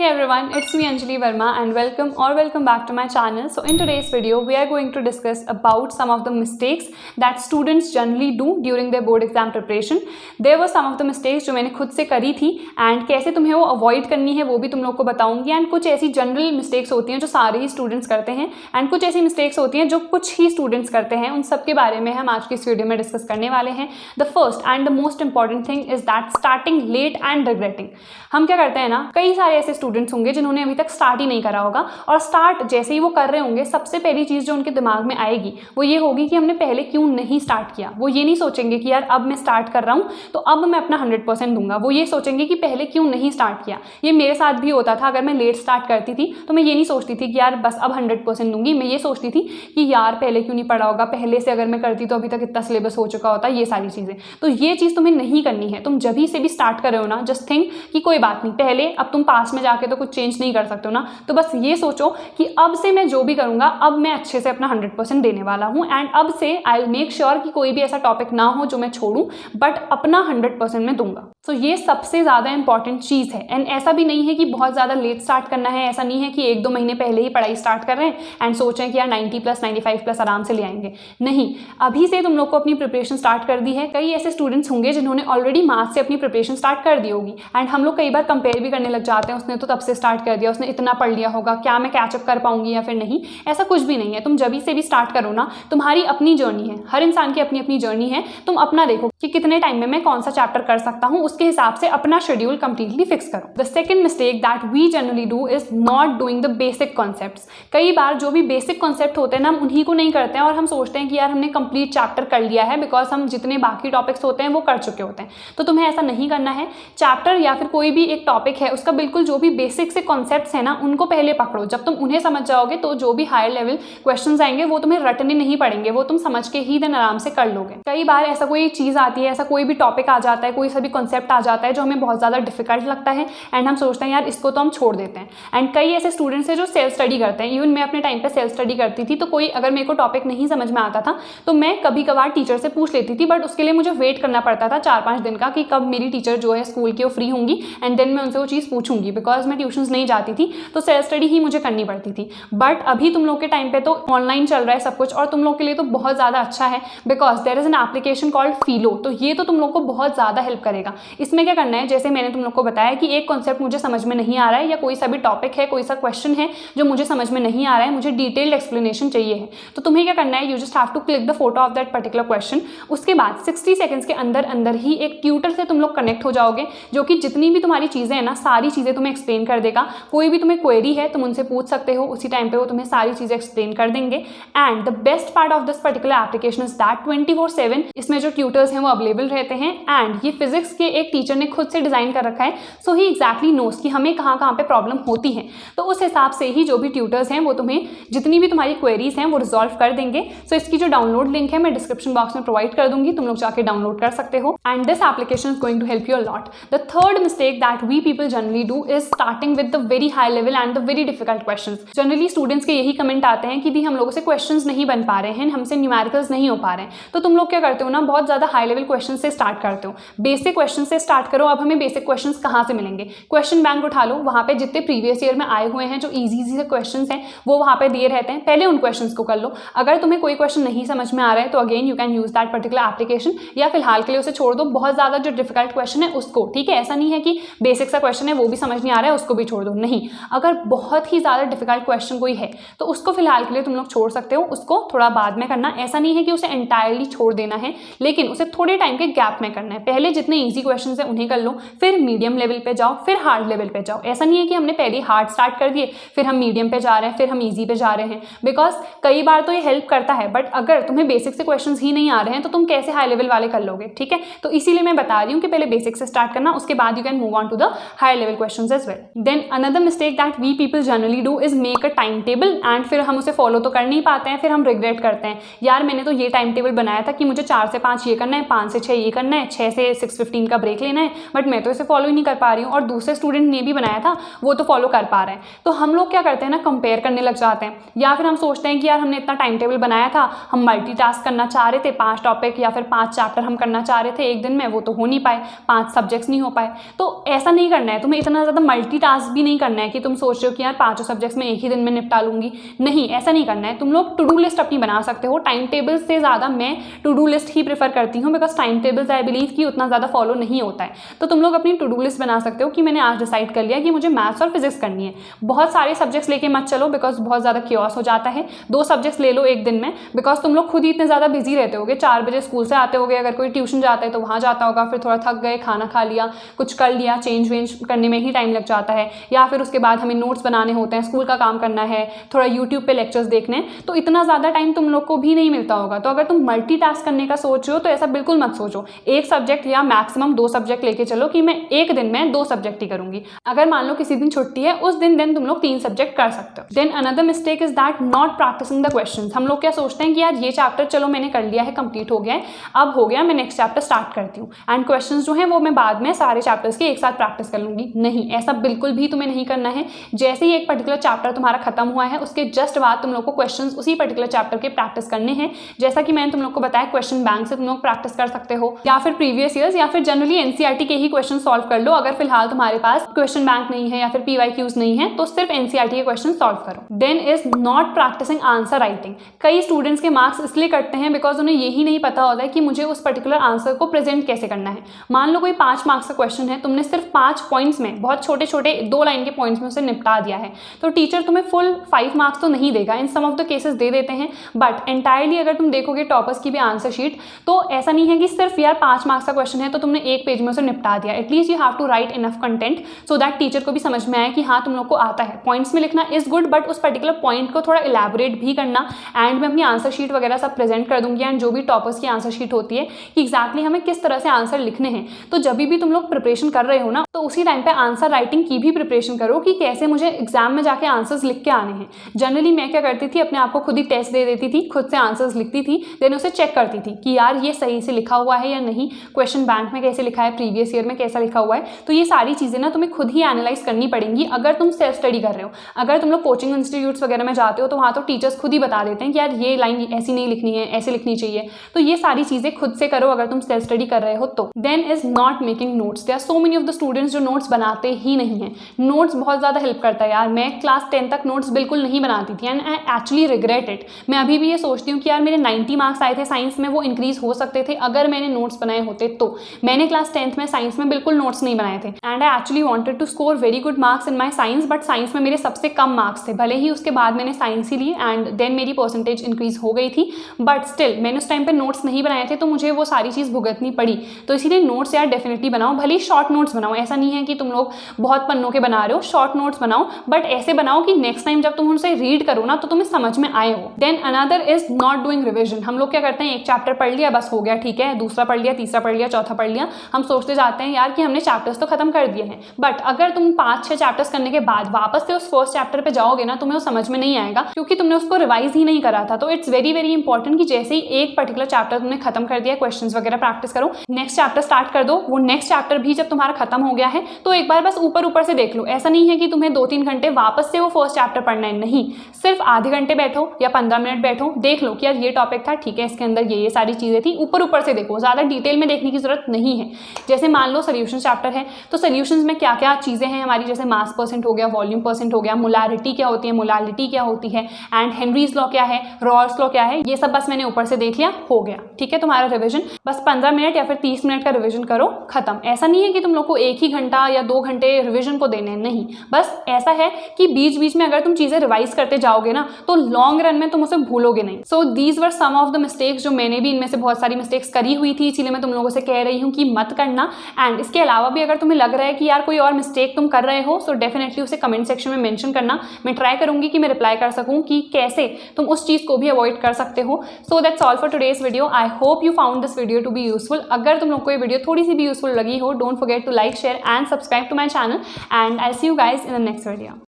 Hey everyone, it's me Anjali Verma and welcome back to my channel. So in today's video, we are going to discuss about some of the mistakes that students generally do during their board exam preparation. There were some of the mistakes जो मैंने खुद से करी थी and कैसे तुम्हें वो avoid करनी है वो भी तुम लोग को बताऊंगी. And कुछ ऐसी जनरल मिस्टेक्स होती हैं जो सारे ही स्टूडेंट्स करते हैं and कुछ ऐसी मिस्टेक्स होती हैं जो कुछ ही स्टूडेंट्स करते हैं. उन सब के बारे में हम आज की इस वीडियो में डिस्कस करने वाले हैं. The first and the most important thing is that starting late and regretting. हम क्या करते हैं ना, कई सारे ऐसे स्टूडेंट्स होंगे जिन्होंने अभी तक स्टार्ट ही नहीं करा होगा और स्टार्ट जैसे ही वो कर रहे होंगे सबसे पहली चीज़ जो उनके दिमाग में आएगी वो ये होगी कि हमने पहले क्यों नहीं स्टार्ट किया. वो ये नहीं सोचेंगे कि यार अब मैं स्टार्ट कर रहा हूँ तो अब मैं अपना 100% दूंगा. वो ये सोचेंगे कि पहले क्यों नहीं स्टार्ट किया. ये मेरे साथ भी होता था. अगर मैं लेट स्टार्ट करती थी तो मैं ये नहीं सोचती थी कि यार बस अब 100% दूंगी. मैं ये सोचती थी कि यार पहले क्यों नहीं पढ़ा होगा, पहले से अगर मैं करती तो अभी तक इतना सिलेबस हो चुका होता. ये सारी चीज़ें, तो ये चीज़ तुम्हें नहीं करनी है. तुम जब ही से भी स्टार्ट कर रहे हो ना, जस्ट थिंक कि कोई बात नहीं, पहले अब तुम पास में जाके तो कुछ चेंज नहीं कर सकते हो ना, तो बस ये सोचो कि अब से मैं जो भी करूंगा अब मैं अच्छे से अपना 100% देने वाला हूं एंड अब से आई विल मेक श्योर कि कोई भी ऐसा टॉपिक ना हो जो मैं छोड़ूं, बट अपना 100% मैं दूंगा. तो ये सबसे ज़्यादा इंपॉर्टेंट चीज़ है. एंड ऐसा भी नहीं है कि बहुत ज़्यादा लेट स्टार्ट करना है. ऐसा नहीं है कि 1-2 महीने पहले ही पढ़ाई स्टार्ट कर रहे हैं एंड सोच रहे हैं कि यार 90+, 95+ आराम से ले आएंगे. नहीं, अभी से तुम लोग को अपनी प्रिपरेशन स्टार्ट कर दी है. कई ऐसे स्टूडेंट्स होंगे जिन्होंने ऑलरेडी मार्च से अपनी प्रिपरेशन स्टार्ट कर दी होगी एंड हम लोग कई बार कंपेयर भी करने लग जाते हैं, उसने तो तब से स्टार्ट कर दिया, उसने इतना पढ़ लिया होगा, क्या मैं कैचअप कर पाऊंगी या फिर नहीं. ऐसा कुछ भी नहीं है. तुम जब से भी स्टार्ट करो ना, तुम्हारी अपनी जर्नी है. हर इंसान की अपनी अपनी जर्नी है. तुम अपना देखो कि कितने टाइम में मैं कौन सा चैप्टर कर सकता हूँ, उसके हिसाब से अपना शेड्यूल कंप्लीटली फिक्स करो. The second mistake that we generally do is not doing the basic concepts. कई बार जो भी बेसिक कॉन्सेप्ट होते हैं ना, हम उन्हीं को नहीं करते हैं और हम सोचते हैं कि यार हमने कंप्लीट चैप्टर कर लिया है बिकॉज हम जितने बाकी टॉपिक्स होते हैं वो कर चुके होते हैं. तो तुम्हें ऐसा नहीं करना है. चैप्टर या फिर कोई भी एक टॉपिक है उसका बिल्कुल जो भी बेसिक से कॉन्सेप्ट्स है ना उनको पहले पकड़ो. जब तुम उन्हें समझ जाओगे तो जो भी हायर लेवल क्वेश्चंस आएंगे वो तुम्हें रटने नहीं पड़ेंगे, वो तुम समझ के ही देन आराम से कर लोगे. कई बार ऐसा कोई चीज़ आती है, ऐसा कोई भी टॉपिक आ जाता है, कोई सा भी कॉन्सेप्ट आ जाता है जो हमें बहुत ज़्यादा डिफिकल्ट लगता है एंड हम सोचते हैं यार इसको तो हम छोड़ देते हैं. एंड कई ऐसे स्टूडेंट्स हैं जो सेल्फ स्टडी करते हैं. इवन मैं अपने टाइम पे सेल्फ स्टडी करती थी, तो कोई अगर मेरे को टॉपिक नहीं समझ में आता था तो मैं कभी कभार टीचर से पूछ लेती थी, बट उसके लिए मुझे वेट करना पड़ता था 4-5 दिन का कि कब मेरी टीचर जो है स्कूल की वो फ्री होंगी एंड देन मैं उनसे वो चीज़ पूछूंगी. बिकॉज मैं ट्यूशंस नहीं जाती थी तो सेल्फ स्टडी ही मुझे करनी पड़ती थी. बट अभी तुम लोग के टाइम पे तो ऑनलाइन चल रहा है सब कुछ और तुम लोग के लिए तो बहुत ज़्यादा अच्छा है because there is an application called Filo. तो ये तो तुम लोग को बहुत ज़्यादा हेल्प करेगा. इसमें क्या करना है, जैसे मैंने तुम लोग को बताया कि एक कॉन्सेप्ट मुझे समझ में नहीं आ रहा है या कोई सा भी टॉपिक है, कोई सा क्वेश्चन है जो मुझे समझ में नहीं आ रहा है, मुझे डिटेल्ड एक्सप्लेनेशन चाहिए है, तो तुम्हें क्या करना है, you just have to click the photo of that particular question. उसके बाद 60 सेकंड्स के अंदर अंदर ही एक ट्यूटर से तुम लोग कनेक्ट हो जाओगे जो कि जितनी भी तुम्हारी चीज़ें हैं ना सारी चीज़ें तुम्हें एक्सप्लेन कर देगा. कोई भी तुम्हें क्वेरी है तुम उनसे पूछ सकते हो, उसी टाइम पे वो तुम्हें सारी चीज़ें एक्सप्लेन कर देंगे. And the best part of this particular application is that 24/7 इसमें जो ट्यूटर्स हैं वो अवेलेबल रहते हैं एंड ये फिजिक्स के एक टीचर ने खुद से डिज़ाइन कर रखा है. सो ही एग्जैक्टली नोस कि हमें कहाँ कहाँ पे प्रॉब्लम होती है. तो उस हिसाब से ही जो भी ट्यूटर्स हैं वो तुम्हें जितनी भी तुम्हारी क्वेरीज हैं वो रिजॉल्व कर देंगे. सो इसकी जो डाउनलोड लिंक है मैं डिस्क्रिप्शन बॉक्स में प्रोवाइड कर दूंगी, तुम लोग जाके डाउनलोड कर सकते हो and this application is going to help you a lot. The third mistake that we people generally do is starting with the very high level and the very difficult questions. Generally students के यही comment आते हैं कि भी हम लोगों से questions नहीं बन पा रहे हैं, हमसे न्यूमेरिकल्स नहीं हो पा रहे हैं. तो तुम लोग क्या करते हो ना, बहुत ज़्यादा हाई लेवल क्वेश्चन से स्टार्ट करते हो. बेसिक क्वेश्चन से स्टार्ट करो. अब हमें बेसिक क्वेश्चंस कहाँ से मिलेंगे, क्वेश्चन बैंक उठा लो, वहाँ पे जितने प्रीवियस ईयर में आए हुए हैं जो ईजी से क्वेश्चंस हैं वो वहाँ पे दिए रहते हैं, पहले उन क्वेश्चंस को कर लो. अगर तुम्हें कोई क्वेश्चन नहीं समझ में आ रहा है तो again you can use that particular application या फिलहाल के लिए उसे छोड़ दो. बहुत ज़्यादा जो डिफिकल्ट क्वेश्चन है उसको, ठीक है, ऐसा नहीं है कि बेसिक सा क्वेश्चन है वो भी समझ नहीं आ रहा है उसको भी छोड़ दो. नहीं, अगर बहुत ही ज़्यादा डिफिकल्ट क्वेश्चन कोई है तो उसको फिलहाल के लिए तुम लोग छोड़ सकते हो, उसको थोड़ा बाद में करना. ऐसा नहीं है कि उसे एंटायरली छोड़ देना है, लेकिन उसे थोड़े टाइम के गैप में करना है. पहले जितने ईजी क्वेश्चन है उन्हें कर लो, फिर मीडियम लेवल पे जाओ, फिर हार्ड लेवल पे जाओ. ऐसा नहीं है कि हमने पहले हार्ड स्टार्ट कर दिए फिर हम मीडियम पे जा रहे हैं फिर हम ईजी पे जा रहे हैं. बिकॉज कई बार तो ये हेल्प करता है, बट अगर तुम्हें बेसिक से क्वेश्चन ही नहीं आ रहे हैं तो तुम कैसे हाई लेवल वाले कर लोगे, ठीक है. तो इसीलिए मैं बता रही हूँ कि पहले बेसिक से स्टार्ट करना, उसके बाद you can move on to the higher level questions as well. Then another mistake that we people generally do is make a time table and फिर हम उसे फॉलो तो कर नहीं पाते हैं, फिर हम रिग्रेट करते हैं, यार मैंने तो ये टाइम टेबल बनाया था कि मुझे 4 से 5 ये करना है, 5 से 6 ये करना है, 6 से 6:15 का ब्रेक लेना है, बट मैं तो इसे फॉलो ही नहीं कर पा रही हूँ और दूसरे स्टूडेंट ने भी बनाया था वो तो फॉलो कर पा रहे हैं. तो हम लोग क्या करते हैं ना, कंपेयर करने लग जाते हैं या फिर हम सोचते हैं कि यार हमने इतना टाइम टेबल बनाया था, हम मल्टीटास्क करना चाह रहे थे, 5 टॉपिक या फिर 5 चैप्टर हम करना चाह रहे थे एक दिन में, वो तो हो नहीं पाए, 5 सब्जेक्ट्स नहीं हो पाए. तो ऐसा नहीं करना है, तुम्हें इतना ज़्यादा मल्टीटास्क भी नहीं करना है कि तुम सोच रहे हो कि यार 5 सब्जेक्ट्स में एक ही दिन में निपटा लूंगी, नहीं ऐसा नहीं करना है। तुम लोग टू डू लिस्ट अपनी बना सकते हो। टाइम टेबल से ज़्यादा मैं टू डू लिस्ट ही प्रेफर करती हूँ, because time tables I believe कि उतना ज़्यादा फॉलो नहीं होता है। तो तुम लोग अपनी टू डू लिस्ट बना सकते हो कि मैंने आज डिसाइड कर लिया कि मुझे मैथ्स और फिजिक्स करनी है। बहुत सारे सब्जेक्ट्स लेके मत चलो, बिकॉज बहुत ज़्यादा क्योस हो जाता है। 2 सब्जेक्ट्स ले लो एक दिन में, बिकॉज तुम लोग खुद ही इतने ज़्यादा बिजी रहते होगे। 4 बजे स्कूल से आते होगे, अगर कोई ट्यूशन जाता है तो वहाँ जाता होगा, फिर थोड़ा थक गए, खाना खा लिया, कुछ कर लिया, चेंज वेंज करने में ही टाइम लग जाता है, या फिर उसके बाद हमें नोट्स बनाने होते हैं, स्कूल का काम करना है, थोड़ा यूट्यूब पे लेक्चर्स देखने, तो इतना ज़्यादा टाइम तुम लोग को भी नहीं मिलता होगा। तो अगर तुम मल्टीटास्क करने का सोच रहे हो तो ऐसा बिल्कुल मत सोचो। एक सब्जेक्ट या मैक्सिमम 2 सब्जेक्ट लेके चलो कि मैं एक दिन में 2 सब्जेक्ट ही करूंगी। अगर मान लो किसी दिन छुट्टी है, उस दिन तुम लोग 3 सब्जेक्ट कर सकते हो। Then another mistake is that not practicing the questions. हम लोग क्या सोचते हैं कि यार ये चैप्टर चलो मैंने कर लिया है, कंप्लीट हो गया है, अब हो गया, मैं नेक्स्ट चैप्टर स्टार्ट करती हूँ एंड क्वेश्चंस जो है वो मैं बाद में सारे चैप्टर्स के एक साथ प्रैक्टिस कर लूंगी। नहीं, ऐसा बिल्कुल भी तुम्हें नहीं करना है। जैसे ही एक पर्टिकुलर चैप्टर तुम्हारा खत्म हुआ है, उसके जस्ट बाद तुम लोग को क्वेश्चंस उसी पर्टिकुलर चैप्टर के प्रैक्टिस करने हैं। जैसा कि मैंने तुम लोग को बताया, क्वेश्चन बैंक से तुम लोग प्रैक्टिस कर सकते हो, या फिर प्रीवियस ईयर्स, या फिर जनरली एनसीईआरटी के ही क्वेश्चन सॉल्व कर लो। अगर फिलहाल तुम्हारे पास क्वेश्चन बैंक नहीं है या फिर पीवाईक्यूज नहीं है, तो सिर्फ एनसीईआरटी के क्वेश्चन सॉल्व करो। Then is not practicing answer writing. कई स्टूडेंट्स के मार्क्स इसलिए कटते हैं बिकॉज उन्हें यही नहीं पता होता है कि मुझे उस पर्टिकुलर आंसर को प्रेजेंट कैसे करना है। मान लो कोई 5 मार्क्स का क्वेश्चन है, तुमने सिर्फ 5 पॉइंट्स में, बहुत छोटे छोटे 2 लाइन के पॉइंट्स में उसे निपटा दिया है, तो टीचर तुम्हें फुल 5 मार्क्स तो नहीं देगा। इन सम ऑफ द केसेस दे देते हैं, बट एंटायरली अगर तुम देखोगे टॉपर्स की भी आंसर शीट, तो ऐसा नहीं है कि सिर्फ यार 5 मार्क्स का क्वेश्चन है तो तुमने एक पेज में उसे निपटा दिया। At least you have to write enough content so that teacher को भी समझ में आए कि हाँ तुम लोग को आता है। पॉइंट्स में लिखना इज गुड, बट उस पर्टिकुलर पॉइंट को थोड़ा इलैबोरेट भी करना। एंड मैं अपनी आंसर शीट वगैरह सब प्रेजेंट कर दूंगी, एंड जो भी टॉपर्स की आंसर शीट होती है कि एग्जैक्टली हमें किस तरह से आंसर लिखने हैं। तो जब भी तुम लोग प्रिपरेशन कर रहे हो ना, तो उसी टाइम पे आंसर राइटिंग की भी प्रिपरेशन करो कि कैसे मुझे एग्जाम में जाके आंसर्स लिख के आने हैं। जनरली मैं क्या करती थी, अपने आप को खुद ही टेस्ट दे देती थी, खुद से आंसर्स लिखती थी, देन उसे चेक करती थी कि यार ये सही से लिखा हुआ है या नहीं, क्वेश्चन बैंक में कैसे लिखा है, प्रीवियस ईयर में कैसा लिखा हुआ है। तो ये सारी चीज़ें ना तुम्हें खुद ही एनालाइज करनी पड़ेंगी अगर तुम सेल्फ स्टडी कर रहे हो। अगर तुम लोग कोचिंग इंस्टीट्यूट्स वगैरह में जाते हो तो वहाँ तो टीचर्स खुद ही बता देते हैं कि यार ये लाइन ऐसी नहीं लिखनी है, ऐसे लिखनी चाहिए। तो ये सारी चीज़ें खुद से करो अगर तुम सेल्फ स्टडी कर रहे हो तो। Then is not making notes. There are so many of the students जो नोट्स बनाते ही नहीं है। नोट्स बहुत ज़्यादा हेल्प करता है यार। मैं क्लास 10 तक नोट्स बिल्कुल नहीं बनाती थी, and I actually regret it. मैं अभी भी ये सोचती हूँ कि यार मेरे 90 मार्क्स आए थे साइंस में, वो इंक्रीज हो सकते थे अगर मैंने नोट्स बनाए होते तो। मैंने क्लास 10th में साइंस में बिल्कुल नोट्स नहीं बनाए थे, and I actually wanted to score very good marks in my science, but science में मेरे सबसे कम मार्क्स थे। भले ही उसके बाद मैंने साइंस ही ली एंड देन मेरी परसेंटेज इंक्रीज हो गई थी, बट स्टिल मैंने उस टाइम पे नोट्स नहीं बनाए थे, तो मुझे वो सारी चीज़ भुगतनी पड़ी। तो इसीलिए नोट्स यार डेफिनेटली बनाओ, भले ही शॉर्ट नोट्स बनाओ। ऐसा नहीं है कि तुम लोग बहुत पन्नों के बना रहे हो, शॉर्ट नोट्स बनाओ, बट ऐसे बनाओ कि नेक्स्ट टाइम जब तुम उनसे रीड करो ना तो तुम्हें समझ में आए हो। Then another is not doing revision. हम लोग क्या करते हैं, एक चैप्टर पढ़ लिया, बस हो गया, ठीक है, दूसरा पढ़ लिया, तीसरा पढ़ लिया, चौथा पढ़ लिया, हम सोचते जाते हैं यार कि हमने चैप्टर्स तो खत्म कर दिए हैं। बट अगर तुम 5-6 चैप्टर्स करने के बाद वापस से उस फर्स्ट चैप्टर पे जाओगे ना, तुम्हें वो समझ में नहीं आएगा क्योंकि तुमने उसको रिवाइज ही नहीं करा था। तो इट्स वेरी वेरी इंपॉर्टेंट कि जैसे ही एक पर्टिकुलर चैप्टर तुमने खत्म कर दिया, क्वेश्चंस वगैरह प्रैक्टिस करो, नेक्स्ट चैप्टर स्टार्ट कर दो। वो नेक्स्ट चैप्टर भी जब तुम्हारा खत्म हो गया है तो एक बार बस ऊपर ऊपर से देख लो। ऐसा नहीं है कि तुम्हें 2-3 घंटे वापस से वो फर्स्ट चैप्टर पढ़ना है, नहीं, सिर्फ आधे घंटे बैठो या 15 मिनट बैठो, देख लो कि यार ये टॉपिक था, ठीक है, इसके अंदर ये सारी चीज़ें थी, ऊपर ऊपर से देखो, ज़्यादा डिटेल में देखने की जरूरत नहीं है। जैसे मान लो सोल्यूशन चैप्टर है, तो सोल्यूशंस में क्या क्या चीज़ें हैं हमारी, जैसे मास परसेंट हो गया, वॉल्यूम परसेंट हो गया, मोलारिटी क्या होती है, मोलालिटी क्या होती है, एंड हेनरीज लॉ क्या है, रॉल्स लॉ क्या है, ये सब बस मैंने ऊपर से देख लिया, हो गया, ठीक है तुम्हारा रिविजन। बस 15 मिनट या फिर 30 मिनट का रिविजन करो, खत्म। ऐसा नहीं है कि तुम लोग को 1 ही घंटा या 2 घंटे रिविजन को देने, नहीं, बस ऐसा है कि बीच बीच में अगर तुम चीज़ें रिवाइज करते जाओगे ना तो लॉन्ग रन में तुम उसे भूलोगे नहीं। So these were some of the mistakes जो मैंने भी इनमें से बहुत सारी मिस्टेक्स करी हुई थी, इसीलिए मैं तुम लोगों से कह रही हूँ कि मत करना। एंड इसके अलावा भी अगर तुम्हें लग रहा है कि यार कोई और मिस्टेक तुम कर रहे हो, सो डेफिनेटली उसे कमेंट सेक्शन में मेंशन करना। मैं ट्राई करूंगी कि मैं रिप्लाई कर सकूं कि कैसे तुम उस चीज़ को भी अवॉइड कर सकते हो। So that's all for today's video. I hope you found this video to be useful. अगर तुम लोग को ये वीडियो थोड़ी सी भी यूजफुल लगी हो, don't forget to like, share and subscribe to my channel, and I see you guys in the next video.